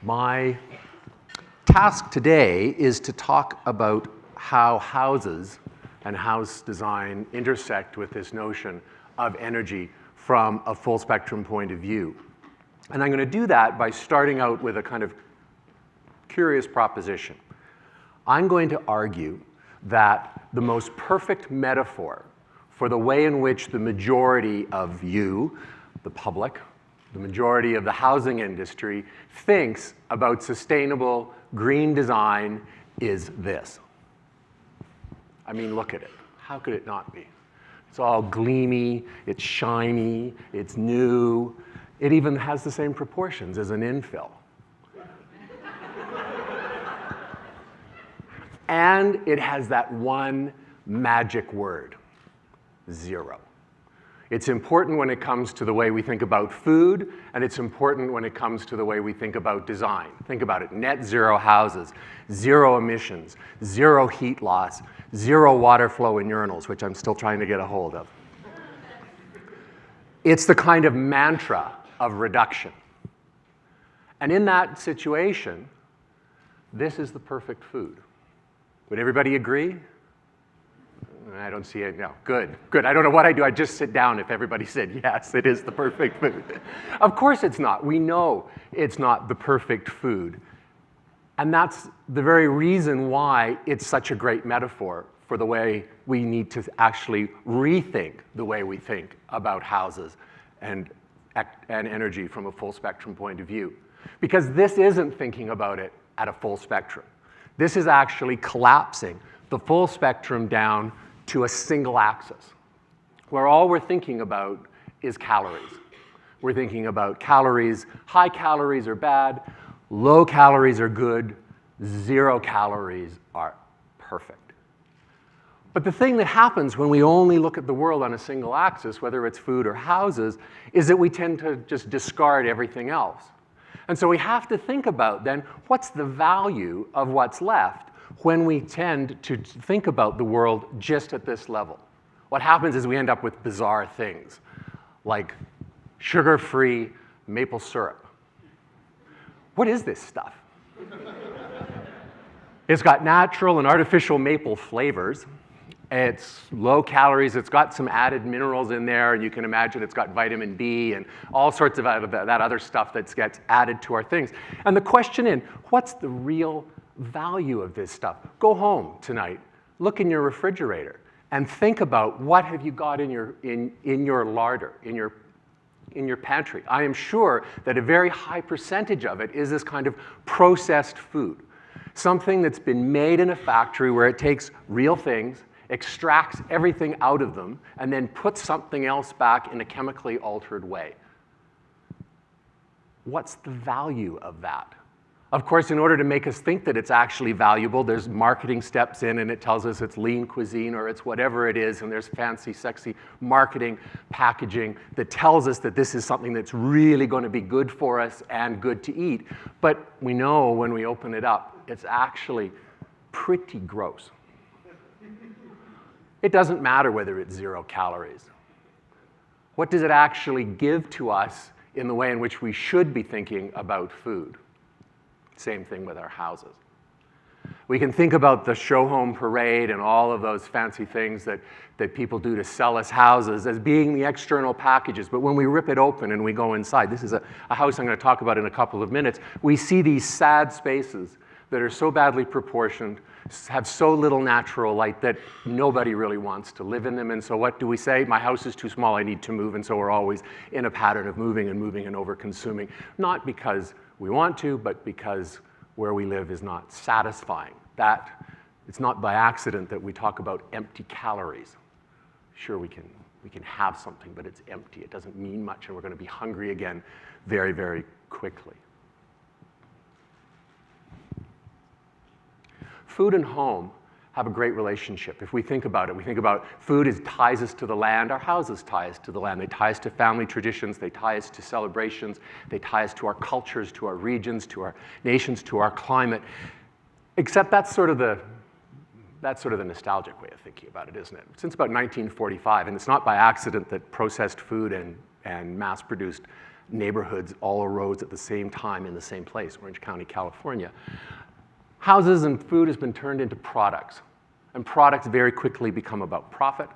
My task today is to talk about how houses and house design intersect with this notion of energy from a full spectrum point of view. And I'm going to do that by starting out with a kind of curious proposition. I'm going to argue that the most perfect metaphor for the way in which the majority of you, the public, the majority of the housing industry, thinks about sustainable green design is this. I mean, look at it. How could it not be? It's all gleamy, it's shiny, it's new. It even has the same proportions as an infill. And it has that one magic word, zero. It's important when it comes to the way we think about food, and it's important when it comes to the way we think about design. Think about it, net zero houses, zero emissions, zero heat loss, zero water flow in urinals, which I'm still trying to get a hold of. It's the kind of mantra of reduction. And in that situation, this is the perfect food. Would everybody agree? I don't see it. No, good, good. I don't know what I do. I just sit down if everybody said, yes, it is the perfect food. Of course it's not. We know it's not the perfect food. And that's the very reason why it's such a great metaphor for the way we need to actually rethink the way we think about houses and energy from a full spectrum point of view. Because this isn't thinking about it at a full spectrum. This is actually collapsing the full spectrum down to a single axis, where all we're thinking about is calories. We're thinking about calories. High calories are bad, low calories are good, zero calories are perfect. But the thing that happens when we only look at the world on a single axis, whether it's food or houses, is that we tend to just discard everything else. And so we have to think about then, what's the value of what's left when we tend to think about the world just at this level? What happens is we end up with bizarre things, like sugar-free maple syrup. What is this stuff? It's got natural and artificial maple flavors. It's low calories. It's got some added minerals in there. And you can imagine it's got vitamin B and all sorts of that other stuff that gets added to our things. And the question is, what's the real value of this stuff? Go home tonight, look in your refrigerator, and think about what have you got in your larder, in your pantry. I am sure that a very high percentage of it is this kind of processed food, something that's been made in a factory where it takes real things, extracts everything out of them, and then puts something else back in a chemically altered way. What's the value of that? Of course, in order to make us think that it's actually valuable, there's marketing steps in, and it tells us it's lean cuisine or it's whatever it is, and there's fancy, sexy marketing, packaging that tells us that this is something that's really going to be good for us and good to eat. But we know when we open it up, it's actually pretty gross. It doesn't matter whether it's 0 calories. What does it actually give to us in the way in which we should be thinking about food? Same thing with our houses. We can think about the show home parade and all of those fancy things that people do to sell us houses as being the external packages. But when we rip it open and we go inside, this is a house I'm going to talk about in a couple of minutes, we see these sad spaces that are so badly proportioned, have so little natural light that nobody really wants to live in them. And so what do we say? My house is too small, I need to move. And so we're always in a pattern of moving and over-consuming, not because we want to, but because where we live is not satisfying. It's not by accident that we talk about empty calories. Sure, we can have something, but it's empty. It doesn't mean much, and we're going to be hungry again very, very quickly. Food and home have a great relationship. If we think about it, we think about food ties us to the land. Our houses tie us to the land. They tie us to family traditions. They tie us to celebrations. They tie us to our cultures, to our regions, to our nations, to our climate. Except that's sort of the nostalgic way of thinking about it, isn't it? Since about 1945, and it's not by accident that processed food and mass-produced neighborhoods all arose at the same time in the same place, Orange County, California. Houses and food has been turned into products, and products very quickly become about profit.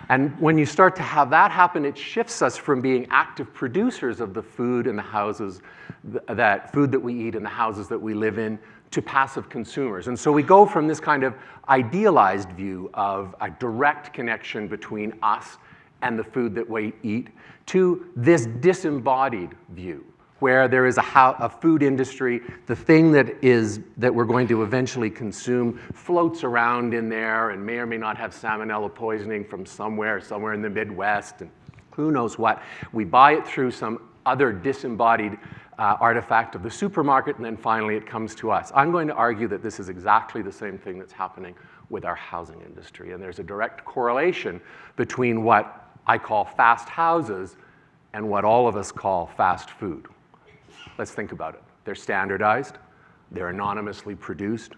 And when you start to have that happen, it shifts us from being active producers of the food and the houses, that food that we eat and the houses that we live in, to passive consumers. And so we go from this kind of idealized view of a direct connection between us and the food that we eat to this disembodied view, where there is a food industry, the thing that we're going to eventually consume floats around in there and may or may not have salmonella poisoning from somewhere in the Midwest, and who knows what. We buy it through some other disembodied artifact of the supermarket, and then finally it comes to us. I'm going to argue that this is exactly the same thing that's happening with our housing industry, and there's a direct correlation between what I call fast houses and what all of us call fast food. Let's think about it. They're standardized, they're anonymously produced,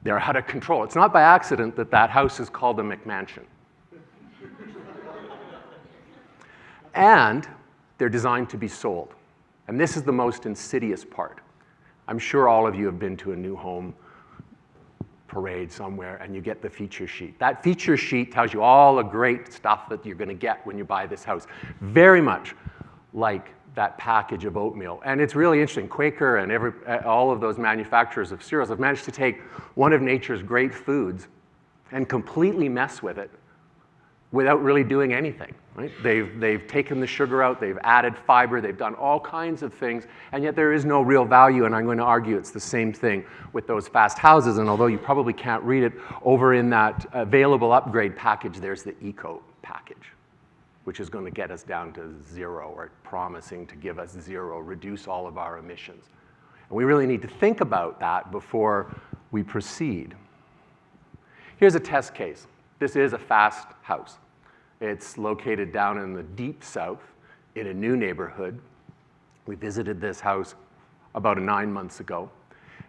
they're out of control. It's not by accident that that house is called a McMansion. And they're designed to be sold. And this is the most insidious part. I'm sure all of you have been to a new home parade somewhere and you get the feature sheet. That feature sheet tells you all the great stuff that you're going to get when you buy this house. Very much like that package of oatmeal. And it's really interesting. Quaker and all of those manufacturers of cereals have managed to take one of nature's great foods and completely mess with it without really doing anything. Right? They've taken the sugar out, they've added fiber, they've done all kinds of things, and yet there is no real value, and I'm going to argue it's the same thing with those fast houses, and although you probably can't read it, over in that available upgrade package, there's the eco package, which is going to get us down to zero, or promising to give us zero, reduce all of our emissions. And we really need to think about that before we proceed. Here's a test case. This is a fast house. It's located down in the deep south in a new neighborhood. We visited this house about 9 months ago,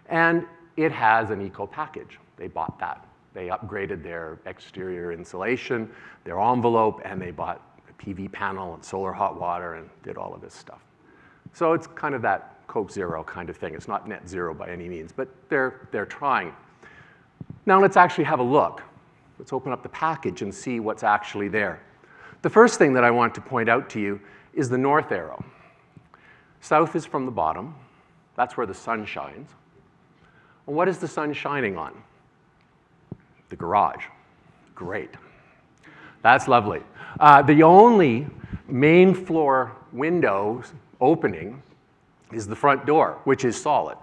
and it has an eco package. They bought that. They upgraded their exterior insulation, their envelope, and they bought a PV panel and solar hot water and did all of this stuff. So it's kind of that Coke Zero kind of thing. It's not net zero by any means, but they're trying. Now let's actually have a look. Let's open up the package and see what's actually there. The first thing that I want to point out to you is the north arrow. South is from the bottom. That's where the sun shines. And what is the sun shining on? The garage. Great. That's lovely. The only main floor window opening is the front door, which is solid.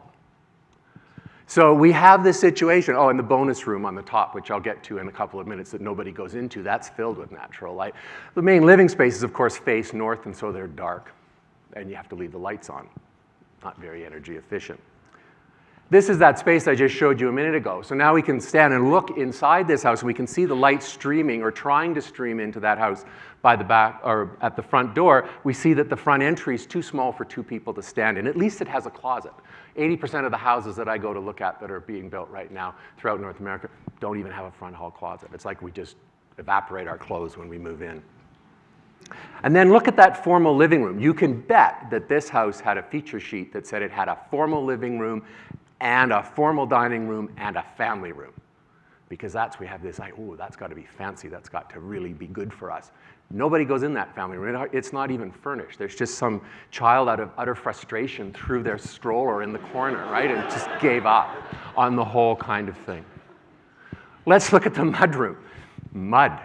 So we have this situation, and the bonus room on the top, which I'll get to in a couple of minutes that nobody goes into, that's filled with natural light. The main living spaces, of course, face north, and so they're dark, and you have to leave the lights on. Not very energy efficient. This is that space I just showed you a minute ago. So now we can stand and look inside this house, and we can see the light streaming or trying to stream into that house by the back or at the front door. We see that the front entry is too small for two people to stand in. At least it has a closet. 80% of the houses that I go to look at that are being built right now throughout North America don't even have a front hall closet. It's like we just evaporate our clothes when we move in. And then look at that formal living room. You can bet that this house had a feature sheet that said it had a formal living room and a formal dining room and a family room. Because we have this, that's got to be fancy. That's got to really be good for us. Nobody goes in that family room. It's not even furnished. There's just some child out of utter frustration threw their stroller in the corner, right? And just gave up on the whole kind of thing. Let's look at the mudroom. Mud.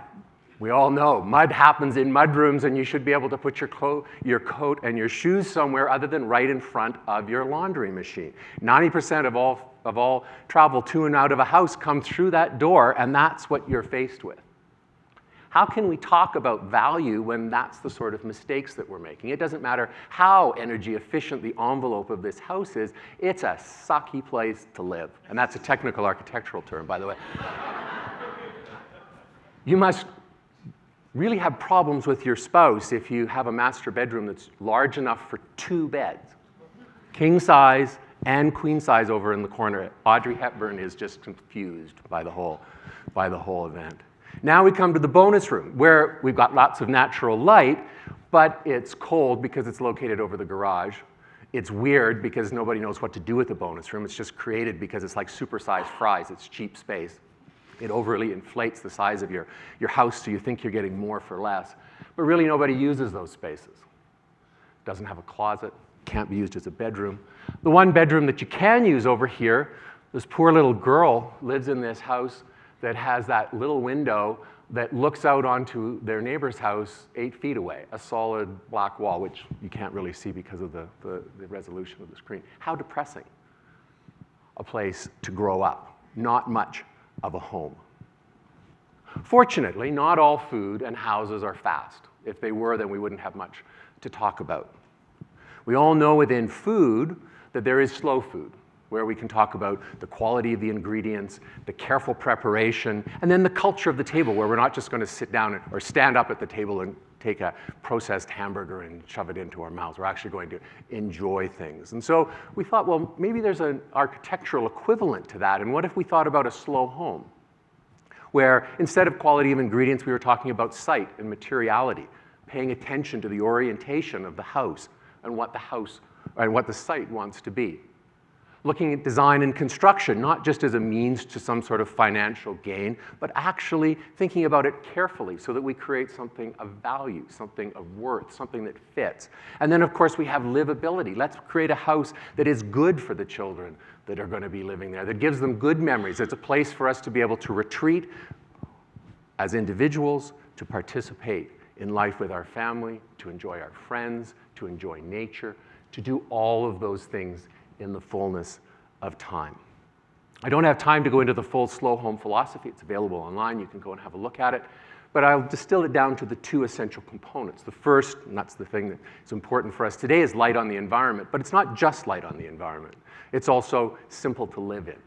We all know mud happens in mudrooms, and you should be able to put your coat and your shoes somewhere other than right in front of your laundry machine. 90% of all travel to and out of a house come through that door, and that's what you're faced with. How can we talk about value when that's the sort of mistakes that we're making? It doesn't matter how energy efficient the envelope of this house is, it's a sucky place to live. And that's a technical architectural term, by the way. You must really have problems with your spouse if you have a master bedroom that's large enough for 2 beds. King size and queen size over in the corner. Audrey Hepburn is just confused by the whole event. Now we come to the bonus room, where we've got lots of natural light. but it's cold because it's located over the garage. It's weird because nobody knows what to do with the bonus room. It's just created because it's like supersized fries. It's cheap space. It overly inflates the size of your house so you think you're getting more for less. But really nobody uses those spaces. Doesn't have a closet, can't be used as a bedroom. The one bedroom that you can use over here, this poor little girl lives in this house that has that little window that looks out onto their neighbor's house 8 feet away, a solid black wall, which you can't really see because of the resolution of the screen. How depressing a place to grow up. Not much of a home. Fortunately, not all food and houses are fast. If they were, then we wouldn't have much to talk about. We all know within food that there is slow food, where we can talk about the quality of the ingredients, the careful preparation, and then the culture of the table, where we're not just going to sit down or stand up at the table and take a processed hamburger and shove it into our mouths. We're actually going to enjoy things. And so we thought, well, maybe there's an architectural equivalent to that, and what if we thought about a slow home, where instead of quality of ingredients, we were talking about sight and materiality, paying attention to the orientation of the house and what the site wants to be. Looking at design and construction, not just as a means to some sort of financial gain, but actually thinking about it carefully so that we create something of value, something of worth, something that fits. And then, of course, we have livability. Let's create a house that is good for the children that are going to be living there, that gives them good memories. It's a place for us to be able to retreat as individuals, to participate in life with our family, to enjoy our friends, to enjoy nature, to do all of those things in the fullness of time. I don't have time to go into the full slow home philosophy. It's available online. You can go and have a look at it. But I'll distill it down to the 2 essential components. The first, and that's the thing that's important for us today, is light on the environment. But it's not just light on the environment. It's also simple to live in.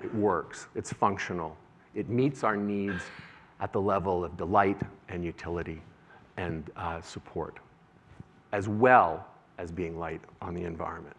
It works. It's functional. It meets our needs at the level of delight and utility and support, as well as being light on the environment.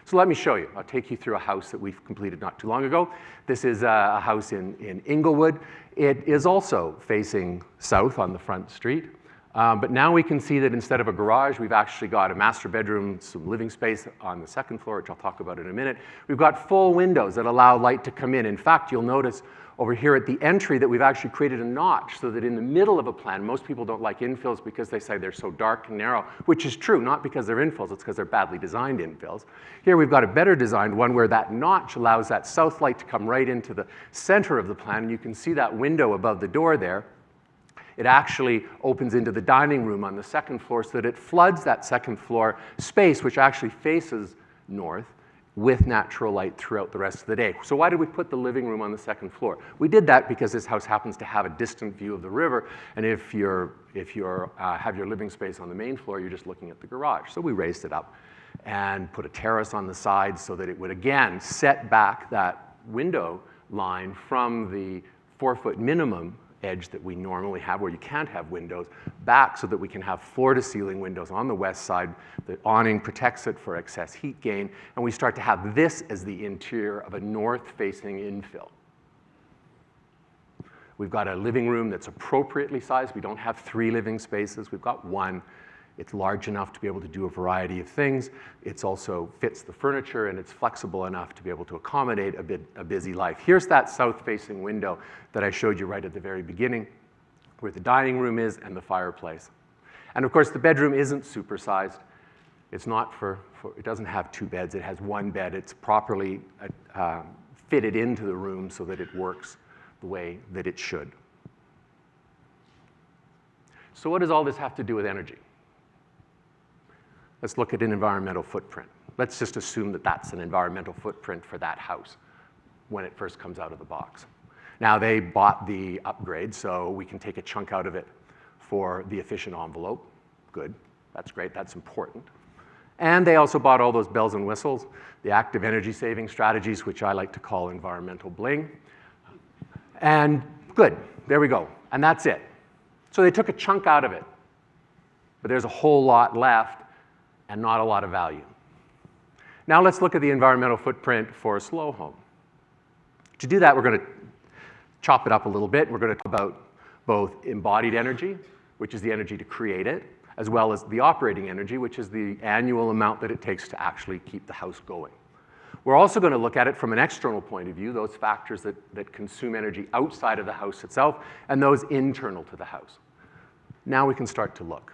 So let me show you. I'll take you through a house that we've completed not too long ago. This is a house in Inglewood. It is also facing south on the front street. But now we can see that instead of a garage, we've actually got a master bedroom, some living space on the second floor, which I'll talk about in a minute. We've got full windows that allow light to come in. In fact, you'll notice over here at the entry that we've actually created a notch so that in the middle of a plan, most people don't like infills because they say they're so dark and narrow, which is true, not because they're infills, it's because they're badly designed infills. Here we've got a better designed one where that notch allows that south light to come right into the center of the plan, and you can see that window above the door there. It actually opens into the dining room on the second floor so that it floods that second floor space, which actually faces north, with natural light throughout the rest of the day. So why did we put the living room on the second floor? We did that because this house happens to have a distant view of the river, and if you have your living space on the main floor, you're just looking at the garage. So we raised it up and put a terrace on the side so that it would, again, set back that window line from the 4-foot minimum edge that we normally have, where you can't have windows, back so that we can have floor-to-ceiling windows on the west side. The awning protects it for excess heat gain, and we start to have this as the interior of a north-facing infill. We've got a living room that's appropriately sized. We don't have 3 living spaces. We've got 1. It's large enough to be able to do a variety of things. It also fits the furniture, and it's flexible enough to be able to accommodate a busy life. Here's that south-facing window that I showed you right at the very beginning, where the dining room is and the fireplace. And of course, the bedroom isn't supersized. It's not it doesn't have 2 beds. It has 1 bed. It's properly fitted into the room so that it works the way that it should. So what does all this have to do with energy? Let's look at an environmental footprint. Let's just assume that that's an environmental footprint for that house when it first comes out of the box. Now, they bought the upgrade, so we can take a chunk out of it for the efficient envelope. Good. That's great. That's important. And they also bought all those bells and whistles, the active energy saving strategies, which I like to call environmental bling. And good. There we go. And that's it. So they took a chunk out of it. But there's a whole lot left and not a lot of value. Now let's look at the environmental footprint for a slow home. To do that, we're going to chop it up a little bit. We're going to talk about both embodied energy, which is the energy to create it, as well as the operating energy, which is the annual amount that it takes to actually keep the house going. We're also going to look at it from an external point of view, those factors that consume energy outside of the house itself and those internal to the house. Now we can start to look.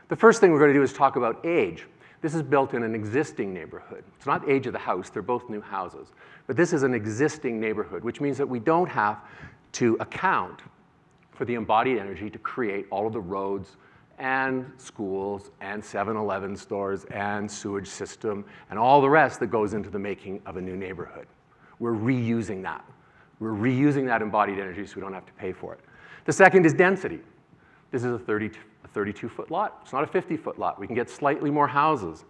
The first thing we're going to do is talk about age. This is built in an existing neighborhood. It's not the age of the house, they're both new houses. But this is an existing neighborhood, which means that we don't have to account for the embodied energy to create all of the roads and schools and 7-Eleven stores and sewage system and all the rest that goes into the making of a new neighborhood. We're reusing that. We're reusing that embodied energy so we don't have to pay for it. The second is density. This is a 32-foot lot. It's not a 50-foot lot. We can get slightly more houses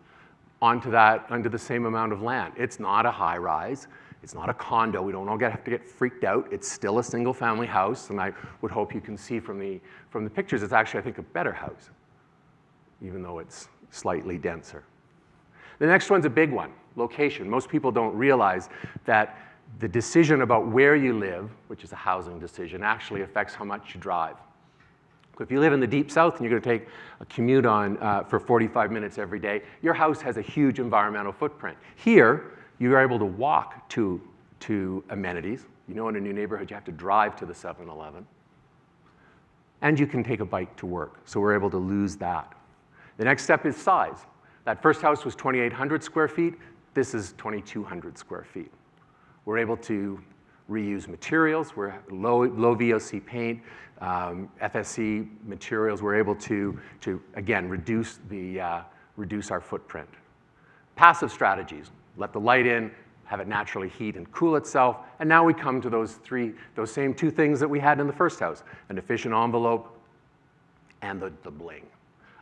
onto the same amount of land. It's not a high-rise. It's not a condo. We don't all have to get freaked out. It's still a single-family house, and I would hope you can see from the pictures, it's actually, I think, a better house, even though it's slightly denser. The next one's a big one, location. Most people don't realize that the decision about where you live, which is a housing decision, actually affects how much you drive. If you live in the deep south and you're going to take a commute on for 45 minutes every day, your house has a huge environmental footprint. Here, you are able to walk to amenities. You know, in a new neighborhood, you have to drive to the 7-Eleven. And you can take a bike to work, so we're able to lose that. The next step is size. That first house was 2,800 square feet. This is 2,200 square feet. We're able to reuse materials. We're low VOC paint, FSC materials. We're able to again, reduce our footprint. Passive strategies. Let the light in, have it naturally heat and cool itself, and now we come to those same two things that we had in the first house, an efficient envelope and the bling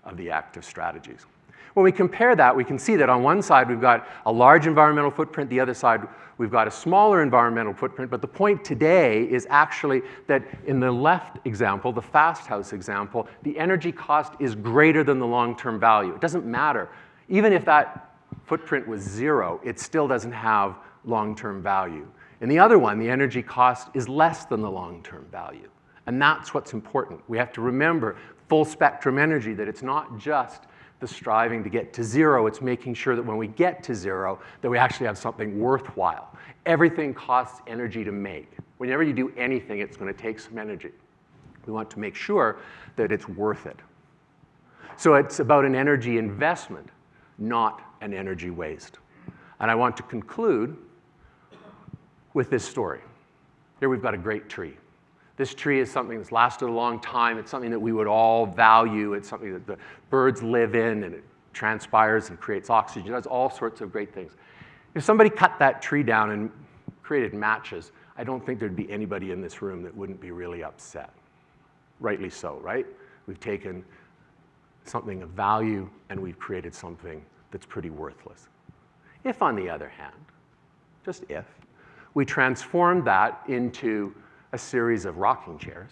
of the active strategies. When we compare that, we can see that on one side we've got a large environmental footprint, the other side we've got a smaller environmental footprint, but the point today is actually that in the left example, the fast house example, the energy cost is greater than the long-term value. It doesn't matter. Even if that footprint was 0, it still doesn't have long-term value. In the other one, the energy cost is less than the long-term value. And that's what's important. We have to remember full spectrum energy, that it's not just the striving to get to 0, it's making sure that when we get to 0, that we actually have something worthwhile. Everything costs energy to make. Whenever you do anything, it's going to take some energy. We want to make sure that it's worth it. So it's about an energy investment, not an energy waste. And I want to conclude with this story. Here we've got a great tree. This tree is something that's lasted a long time. It's something that we would all value. It's something that the birds live in, and it transpires and creates oxygen. It does all sorts of great things. If somebody cut that tree down and created matches, I don't think there'd be anybody in this room that wouldn't be really upset. Rightly so, right? We've taken something of value and we've created something that's pretty worthless. If, on the other hand, just if, we transformed that into a series of rocking chairs,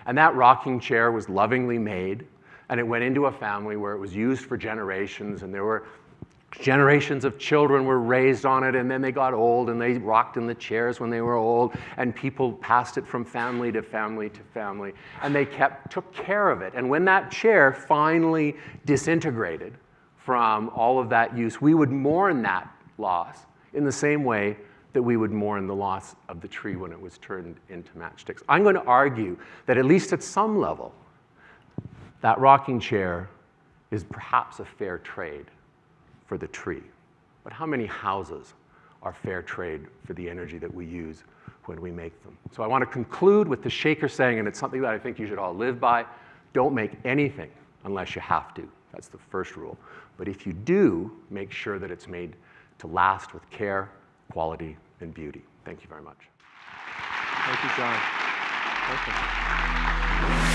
and that rocking chair was lovingly made, and it went into a family where it was used for generations, and there were generations of children were raised on it, and then they got old, and they rocked in the chairs when they were old, and people passed it from family to family to family, and they took care of it. And when that chair finally disintegrated from all of that use, we would mourn that loss in the same way that we would mourn the loss of the tree when it was turned into matchsticks. I'm going to argue that at least at some level, that rocking chair is perhaps a fair trade for the tree. But how many houses are fair trade for the energy that we use when we make them? So I want to conclude with the shaker saying, and it's something that I think you should all live by: don't make anything unless you have to. That's the first rule. But if you do, make sure that it's made to last with care, quality, and beauty. Thank you very much. Thank you, John. Perfect.